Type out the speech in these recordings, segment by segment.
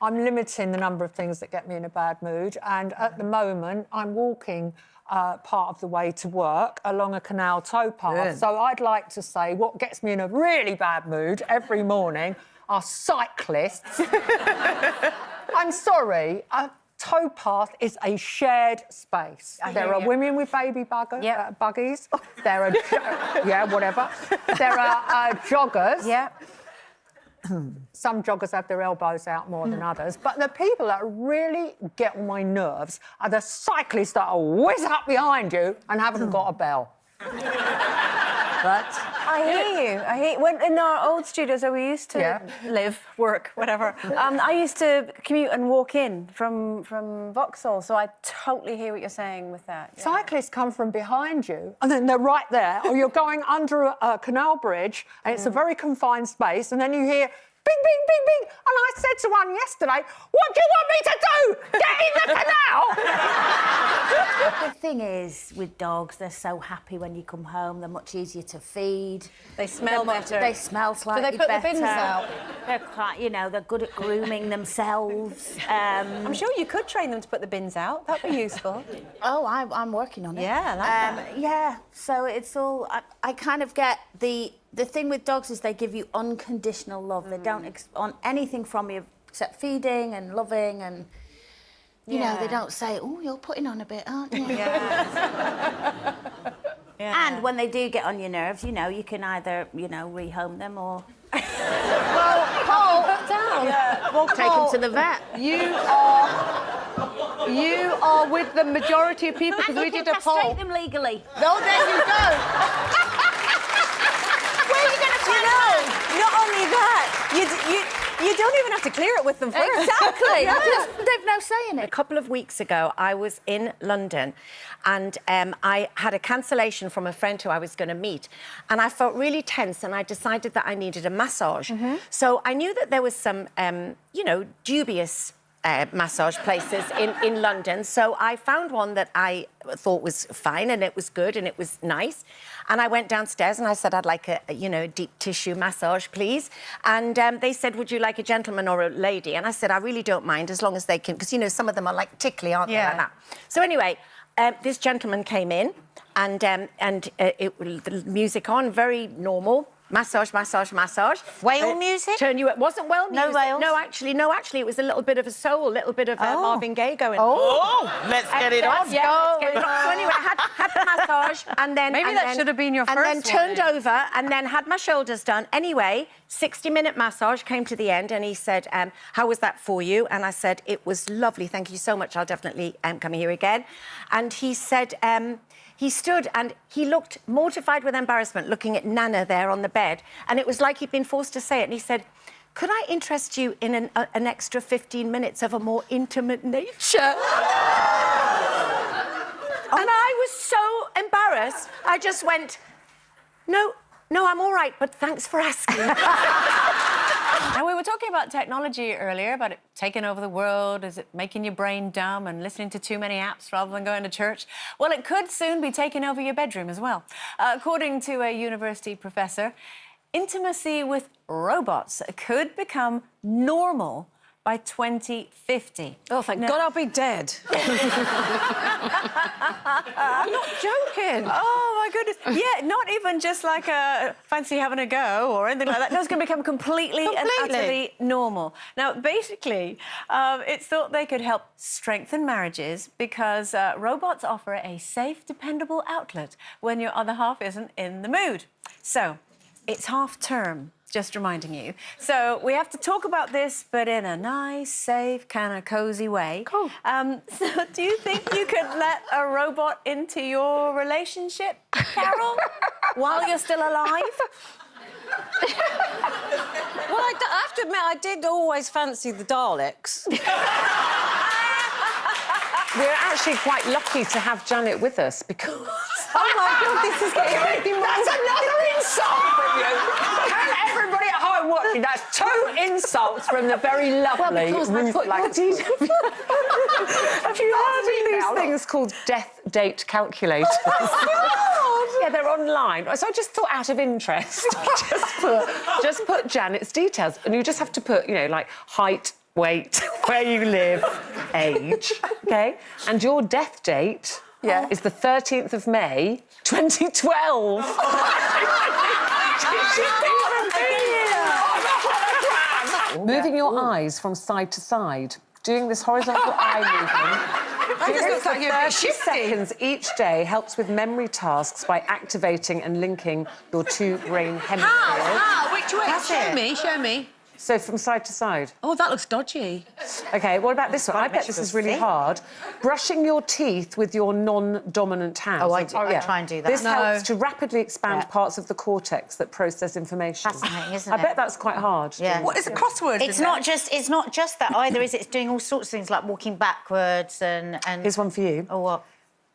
I'm limiting the number of things that get me in a bad mood. And at the moment, I'm walking part of the way to work along a canal towpath. Good. So I'd like to say what gets me in a really bad mood every morning are cyclists. I'm sorry, a towpath is a shared space. There are women with baby buggies. There are, whatever. There are joggers. Yeah. Some joggers have their elbows out more than others, but the people that really get on my nerves are the cyclists that whiz up behind you and haven't got a bell. But I hear you. I hear when in our old studios where we used to live, work, whatever. I used to commute and walk in from Vauxhall, so I totally hear what you're saying with that. Yeah. Cyclists come from behind you, and then they're right there, or you're going under a canal bridge, and it's a very confined space, and then you hear bing, bing, bing, bing. And I said to one yesterday, what do you want me to do? Get in the canal! The thing is, with dogs, they're so happy when you come home. They're much easier to feed. They smell better. They smell slightly better. Do they put the bins out? They're quite, you know, they're good at grooming themselves. I'm sure you could train them to put the bins out. That'd be useful. Oh, I'm working on it. Yeah, I like that. Yeah, so it's all... I kind of get the thing with dogs is they give you unconditional love. They don't want anything from you except feeding and loving and... You know, they don't say, oh, you're putting on a bit, aren't you? Yeah. And when they do get on your nerves, you know, you can either, you know, rehome them or... Well, Paul, down. Yeah. Well, take them to the vet. You are with the majority of people because we did a poll. Castrate them legally. Oh, there you go. Where are you going to find out? Not only that, you don't even have to clear it with them first. Exactly. They've no say in it. A couple of weeks ago, I was in London and I had a cancellation from a friend who I was going to meet, and I felt really tense, and I decided that I needed a massage. So I knew that there was some, you know, dubious massage places in London. So I found one that I thought was fine and it was good and it was nice. And I went downstairs and I said, I'd like a you know, deep tissue massage, please. And they said, would you like a gentleman or a lady? And I said, I really don't mind as long as they can, because, you know, some of them are like tickly, aren't they, like that? So anyway, this gentleman came in and the music on, very normal. Massage, massage, massage. Whale music? Turn you... It wasn't whale music. No whales? No, actually, it was a little bit of a soul, a little bit of Marvin Gaye going on. Oh, let's get it on. Yeah, let's get it on. So anyway, I had the massage and then... Maybe that should have been your first one. And then turned over and then had my shoulders done. Anyway, 60-minute massage came to the end and he said, how was that for you? And I said, it was lovely, thank you so much, I'll definitely come here again. And he said... He stood and he looked mortified with embarrassment, looking at Nana there on the bed, and it was like he'd been forced to say it. And he said, could I interest you in an extra 15 minutes of a more intimate nature? And I was so embarrassed, I just went, no, I'm all right, but thanks for asking. Now, we were talking about technology earlier, about it taking over the world. Is it making your brain dumb and listening to too many apps rather than going to church? Well, it could soon be taking over your bedroom as well. According to a university professor, intimacy with robots could become normal by 2050. Oh, thank God I'll be dead. I'm not joking. Oh, my goodness. Yeah, not even just like a fancy having a go or anything like that. No, it's going to become completely and utterly normal. Now, basically, it's thought they could help strengthen marriages because robots offer a safe, dependable outlet when your other half isn't in the mood. So, it's half-term. Just reminding you. So we have to talk about this, but in a nice, safe, kind of cosy way. Cool. So do you think you could let a robot into your relationship, Carol, while you're still alive? Well, I have to admit, I did always fancy the Daleks. We're actually quite lucky to have Janet with us because... Oh, my God, this is getting... That's another insult from you! Can everybody at home watching? That's 2 insults from the very lovely... Well, because have you heard of these things called death date calculators? Yeah, they're online. So I just thought, out of interest, just put Janet's details, and you just have to put, you know, like height, weight, where you live, age, OK? And your death date is the 13th of May, 2012. Moving your eyes from side to side, doing this horizontal eye movement. That just looks like you're 30 seconds each day helps with memory tasks by activating and linking your two brain hemispheres. How? Which way? Show me. So from side to side. Oh, that looks dodgy. OK, what about this one? I bet this is really hard. Brushing your teeth with your non-dominant hand. Oh, I try and do that. This helps to rapidly expand parts of the cortex that process information. Fascinating, isn't I it? bet that's quite hard. Yeah. What is a crossword? It's not just that either, is it? It's doing all sorts of things like walking backwards and... Here's one for you. Oh, what?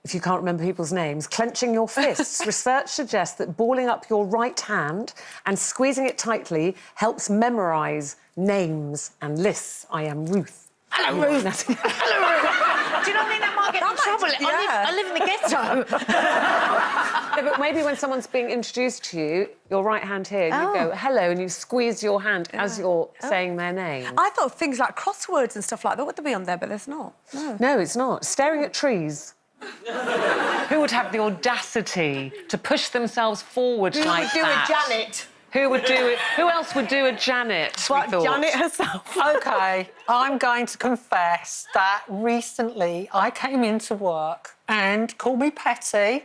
If you can't remember people's names, clenching your fists. Research suggests that balling up your right hand and squeezing it tightly helps memorise names and lists. I am Ruth. Hello, Ruth. Do you not think that might get in trouble? I live in the ghetto. No, but maybe when someone's being introduced to you, your right hand here, and you go, hello, and you squeeze your hand as you're saying their name. I thought things like crosswords and stuff like that would be on there, but there's not. No, it's not. Staring at trees. Who would have the audacity to push themselves forward like that? Do a Janet. Who would do it? Who else would do a Janet? But Janet herself. OK, I'm going to confess that recently I came into work and, call me petty,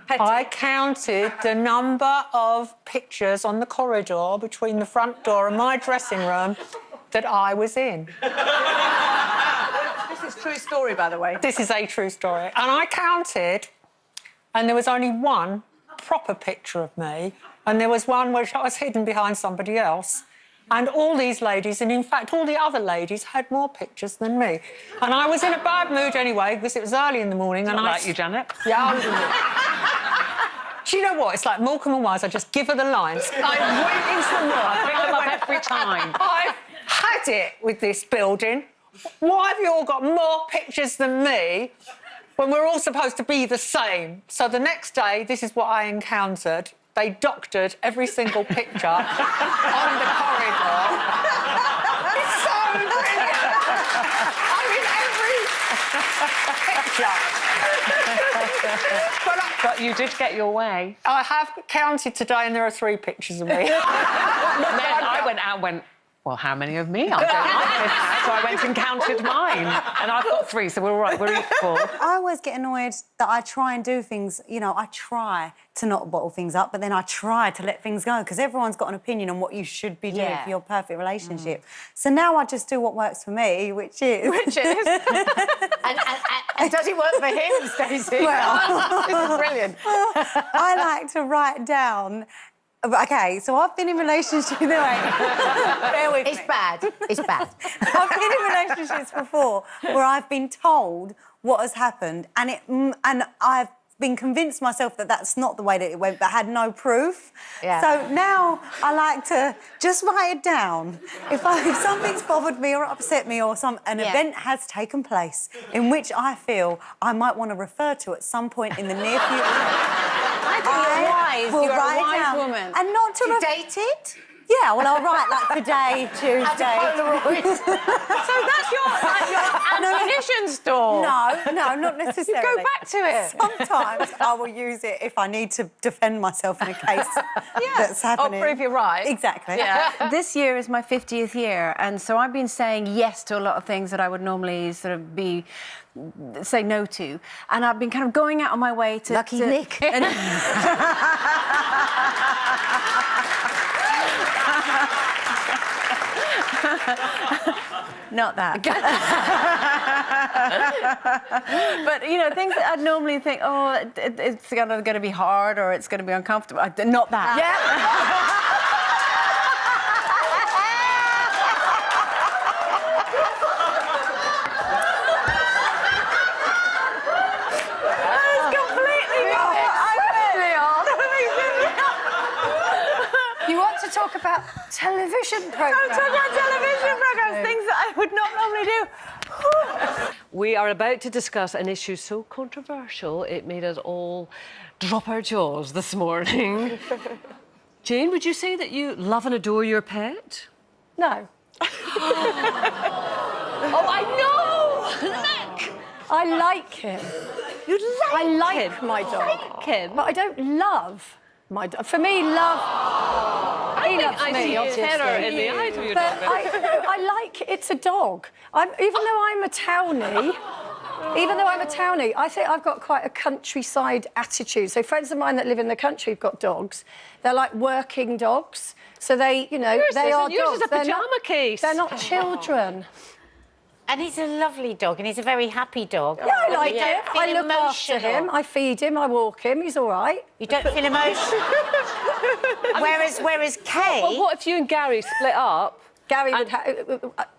I counted the number of pictures on the corridor between the front door and my dressing room that I was in. This is a true story, by the way. This is a true story. And I counted, and there was only one proper picture of me, and there was one which I was hidden behind somebody else. And all these ladies, and in fact all the other ladies, had more pictures than me. And I was in a bad mood anyway, because it was early in the morning. And I like you, Janet. Yeah. Do you know what? It's like Morecambe and Wise. I just give her the lines. I went into the work. I pick them up every time. I've had it with this building. Why have you all got more pictures than me when we're all supposed to be the same? So the next day, this is what I encountered. They doctored every single picture on the corridor. It's so brilliant. I'm in every picture. But you did get your way. I have counted today, and there are 3 pictures of me. And then I went out and went, well, how many of me? I don't like this. So I went and counted mine. And I've got 3, so we're all right, we're equal. I always get annoyed that I try and do things, you know, I try to not bottle things up, but then I try to let things go, because everyone's got an opinion on what you should be doing for your perfect relationship. So now I just do what works for me, which is... And does it work for him, Stacey? Well... This is brilliant. I like to write down... OK, so I've been in relationships... Bear with me. It's bad. It's bad. I've been in relationships before where I've been told what has happened, and I've been convinced myself that that's not the way that it went, but had no proof. Yeah. So now I like to just write it down. If something's bothered me or upset me or an event has taken place in which I feel I might want to refer to at some point in the near future... I think you're wise. You're a wise woman. And not to Date it? Yeah, well, I'll write, like, today, Tuesday. So that's your ammunition store. No, not necessarily. Go back to it. Sometimes I will use it if I need to defend myself in a case that's happening. Or prove you're right. Exactly. Yeah. This year is my 50th year, and so I've been saying yes to a lot of things that I would normally sort of say no to, and I've been kind of going out on my way to... Lucky Nick. Not that. But, you know, things that I'd normally think, oh, it's going to be hard or it's going to be uncomfortable. Not that. Yeah. You want to talk about television programmes? I'm talking about television programmes, things that I would not normally do. We are about to discuss an issue so controversial it made us all drop our jaws this morning. Jane, would you say that you love and adore your pet? No. Oh, I know! Look! I like him. You like I like him. my dog. Like him. But I don't love my dog. For me, love... I think I see terror in the eyes of your But dog. I like... It's a dog. Even though I'm a townie... I think I've got quite a countryside attitude. So friends of mine that live in the country have got dogs. They're like working dogs. So they, you know, they are yours dogs. is a pyjama case. They're not children. And he's a lovely dog, and he's a very happy dog. Yeah, I like him. I look after emotional. him. I feed him. I walk him. He's all right. You don't feel emotional. whereas Kaye... Well, what if you and Gary split up? Gary would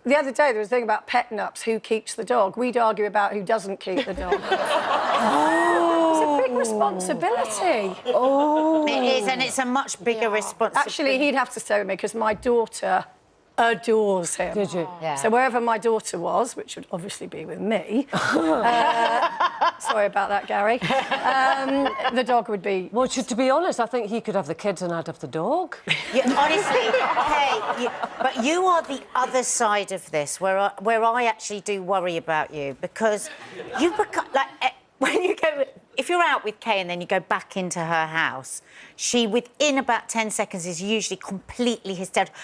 the other day there was a thing about pet nups, who keeps the dog. We'd argue about who doesn't keep the dog. It's a big responsibility. It is, and it's a much bigger responsibility. Actually, he'd have to stay with me because my daughter adores him. Did you? Yeah. So wherever my daughter was, which would obviously be with me, sorry about that, Gary, the dog would be... Well, to be honest, I think he could have the kids and I'd have the dog. Yeah, honestly, Kaye, but you are the other side of this, where I actually do worry about you, because you become like when you go. If you're out with Kaye and then you go back into her house, she within about 10 seconds is usually completely hysterical.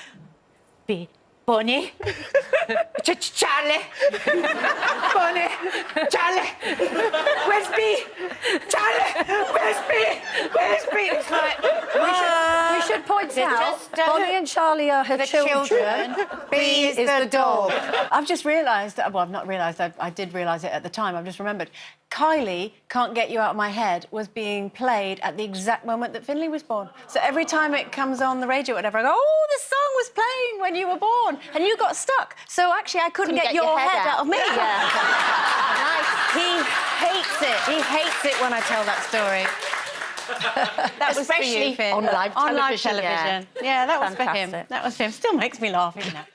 Barney, Charlie, Barney, Charlie, where's B? Charlie, where's B? Where's B? It's like We should point out, Bonnie and Charlie are her children. B is the dog. I've just realised, well, I've not realised, I did realise it at the time, I've just remembered. Kylie, Can't Get You Out of My Head, was being played at the exact moment that Finley was born. So every time it comes on the radio or whatever, I go, oh, the song was playing when you were born, and you got stuck. So actually, I couldn't get your head out of me. He hates it. He hates it when I tell that story. That was for you, Especially Finn. on live On live television, television. Yeah, that was for him. Fantastic. That was for him. Still makes me laugh, even now.